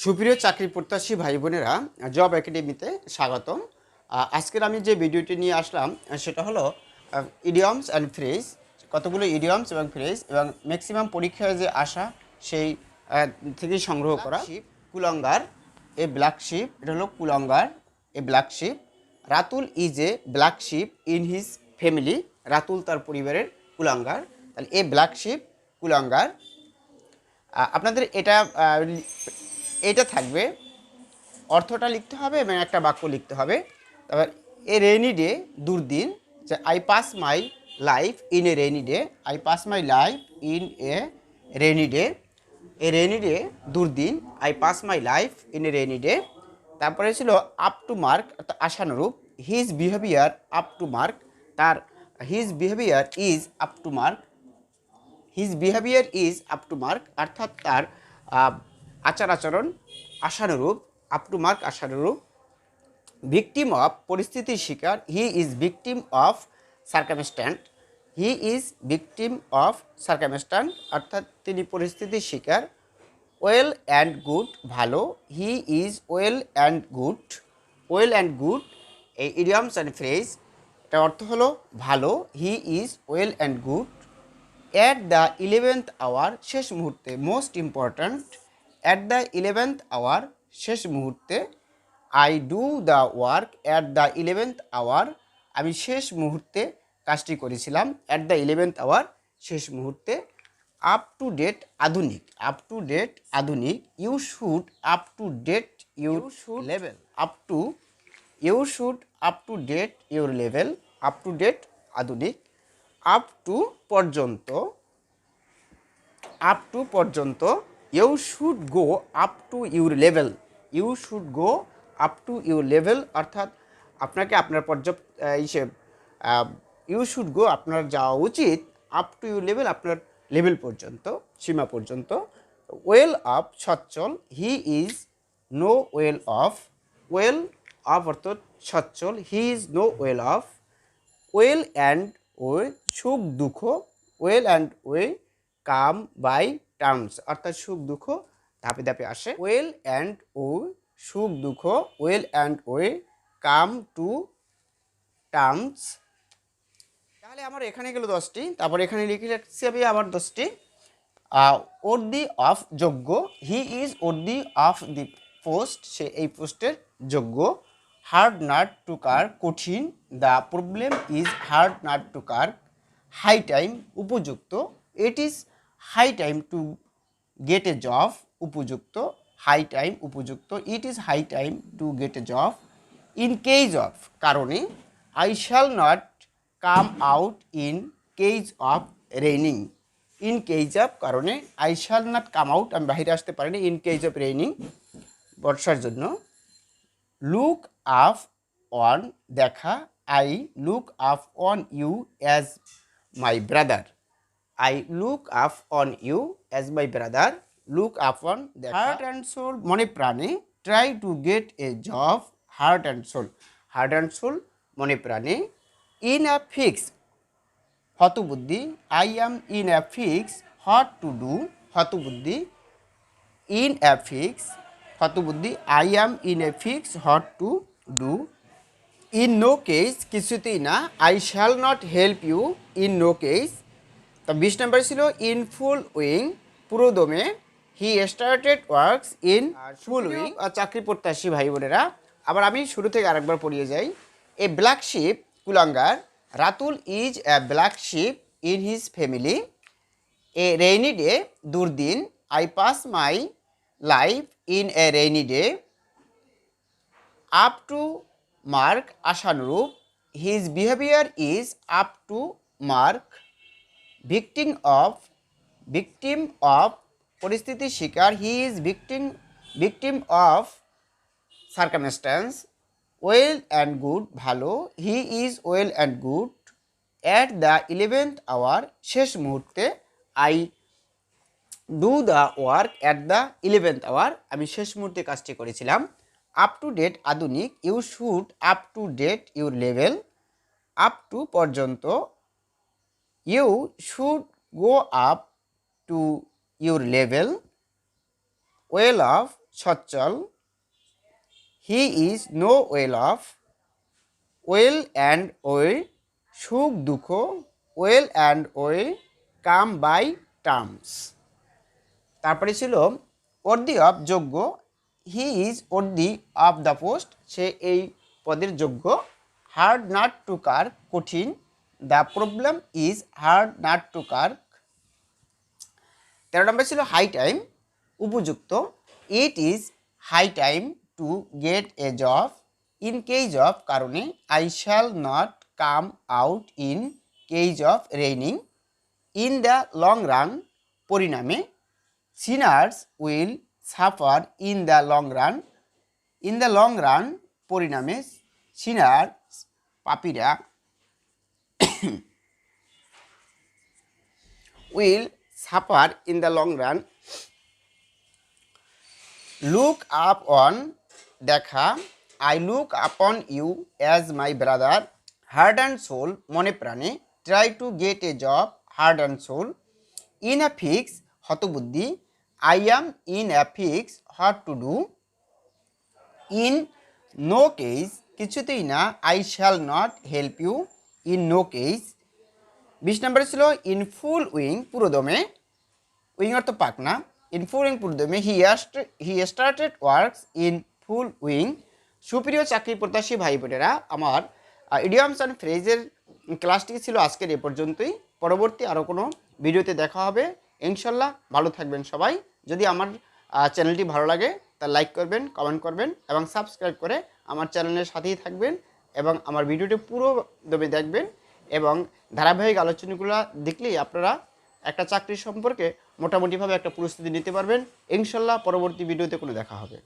সুপ্রিয় চাকরি প্রত্যাশী ভাই বোনেরা, জব একাডেমিতে স্বাগতম। আজকের আমি যে ভিডিওটি নিয়ে আসলাম সেটা হলো ইডিয়মস অ্যান্ড ফ্রেজ। কতগুলো ইডিয়মস এবং ফ্রেজ এবং ম্যাক্সিমাম পরীক্ষায় যে আসা সেই থেকেই সংগ্রহ করা। কুলঙ্গার, এ ব্ল্যাক শিপ, এটা হলো কুলঙ্গার, a black sheep. Ratul is a black sheep in his family. Ratul তার পরিবারের কুলঙ্গার। তাহলে এ ব্ল্যাক শিপ, কুলঙ্গার। আপনাদের এটা থাকবে, অর্থটা লিখতে হবে এবং একটা বাক্য লিখতে হবে। তারপর এ রেইনি ডে, দুর্দিন, যে I pass my life in a rainy day. I pass my life in a rainy day. A rainy day, দুর্দিন, I pass my life in a rainy day. তারপরে ছিল আপ টু মার্ক, অর্থাৎ আশানুরূপ। His behaviour up to mark, তার his behaviour is up to mark. His behaviour is up to mark, অর্থাৎ তার আচার আচরণ আশানুরূপ, আপ টু মার্ক আশানুরূপ। ভিকটিম অফ, পরিস্থিতির শিকার। He is victim of circumstance. He is victim of circumstance, অর্থাৎ তিনি পরিস্থিতির শিকার। ওয়েল অ্যান্ড গুড, ভালো। He is well and good. Well and good, এই ইডিয়মস অ্যান্ড ফ্রেজ, এটার অর্থ হলো ভালো। He is well and good. At the 11th hour, শেষ মুহূর্তে, most important. At the 11th hour, শেষ মুহূর্তে। I do the work at the 11th hour, আমি শেষ মুহূর্তে কাজটি করেছিলাম। অ্যাট দ্য 11th আওয়ার, শেষ মুহূর্তে। আপ টু ডেট, আধুনিক। আপ টু ডেট, আধুনিক। You should up to date your level. Up to, you should up to date your level. Up to date, আধুনিক। আপ টু, পর্যন্ত। Up to, পর্যন্ত। You should go up to your level. You should go up to your level, অর্থাৎ আপনাকে আপনার you should go, আপনার যাওয়া উচিত, up to your level, আপনার লেভেল পর্যন্ত, সীমা পর্যন্ত। ওয়েল অফ, সচ্ছল। He is no well off. Well off অর্থাৎ সচ্ছল। He is no well off. Weal and woe, সুখ দুঃখ। Weal and woe come by terms, অর্থাৎ সুখ দুঃখ ধাপে ধাপে আসে। ওয়েল অ্যান্ড ও, সুখ দুঃখ। Weal and woe come to terms. তাহলে আমার এখানে গেল 10টি। তারপর এখানে লিখে রাখছি আমি আবার 10টি। ওর্দি অফ, যোগ্য। He is worthy of the post, সে এই পোস্টের যোগ্য। হার্ড নাট টু কার, কঠিন। The problem is hard nut to crack. High time, উপযুক্ত। It is high time to get a job, উপযুক্ত। হাই টাইম, উপযুক্ত। It is high time to get a job. In case of, কারণে। I shall not come out in case of raining. In case of, কারণে। I shall not come out, আমি বাইরে আসতে পারিনি। In case of raining, বর্ষার জন্য। Look up on, দেখা। I look up on you as my brother. I look up on you as my brother. Look up on, দেখা। Heart and soul, মনে প্রাণে। Try to get a job. Heart and soul, heart and soul, মনে প্রাণে। In a fix, হতবুদ্ধি। I am in a fix what to do. হতবুদ্ধি। In a fix, হতবুদ্ধি। I am in a fix what to do. In no case, কিছুতেই না। I shall not help you in no case. তো 20 number ছিল in full wing, পুরোদমে। He started works in full wing. চাকরি প্রত্যাশী ভাই বোনেরা, আবার আমি শুরু থেকে আরেকবার পড়িয়ে যাই। এ ব্ল্যাক শিপ, কুলাঙ্গার। Ratul is a black sheep in his family. A rainy day, দুর্দিন। I pass my life in a rainy day. Up to mark, আশানুরূপ। His behaviour is up to mark. Victim of, victim of, পরিস্থিতির শিকার। He is victim of circumstances. Well and good, ভালো। He is well and good. At the 11th hour, শেষ মুহূর্তে। I do the work at the 11th hour, আমি শেষ মুহূর্তে কাজটি করেছিলাম। আপ টু ডেট, আধুনিক। You should up to date your level. Up to, পর্যন্ত। You should go up to your level. Well off, সচ্ছল, he is no well off, weal and woe সুখ দুঃখ, weal and woe come by terms. তারপরে ছিল worthy of যোগ্য, he is worthy of the post, সে এই পদের যোগ্য। হার্ড নাট টু কার্ক, কঠিন, the problem is hard nut to Kirk. 13 নম্বর ছিল হাই টাইম, উপযুক্ত, it is high time to get a job, in case of, কারণে, I shall not come out in case of raining, in the long run, পরিণামে, sinners will suffer in the long run, in the long run, পরিণামে, sinners, পাপীরা, will suffer in the long run. Look up on, দেখা, I look upon you as my brother, heart and soul, মনে প্রাণে, try to get a job, heart and soul, in a fix, হতবুদ্ধি, I am in a fix, what to do, in no case, কিছুতেই না, I shall not help you, in no case. 20 নম্বরে ছিল in full wing, পুরোদমে, wing অর্থ পাখনা, in full wing, পুরোদমে, he started works in full wing. সুপ্রিয় চাকরি প্রত্যাশী ভাই বোনেরা, আমার ইডিয়মস অ্যান্ড ফ্রেজের ক্লাসটি ছিল আজকের এ পর্যন্তই। পরবর্তী আরও কোনো ভিডিওতে দেখা হবে ইনশাল্লাহ। ভালো থাকবেন সবাই। যদি আমার চ্যানেলটি ভালো লাগে তা লাইক করবেন, কমেন্ট করবেন এবং সাবস্ক্রাইব করে আমার চ্যানেলের সাথেই থাকবেন এবং আমার ভিডিওটি পুরো দমে দেখবেন এবং ধারাবাহিক আলোচনাগুলো দেখলেই আপনারা একটা চাকরির সম্পর্কে মোটামুটিভাবে একটা পরিস্থিতি নিতে পারবেন ইনশাল্লাহ। পরবর্তী ভিডিওতে কোনো দেখা হবে।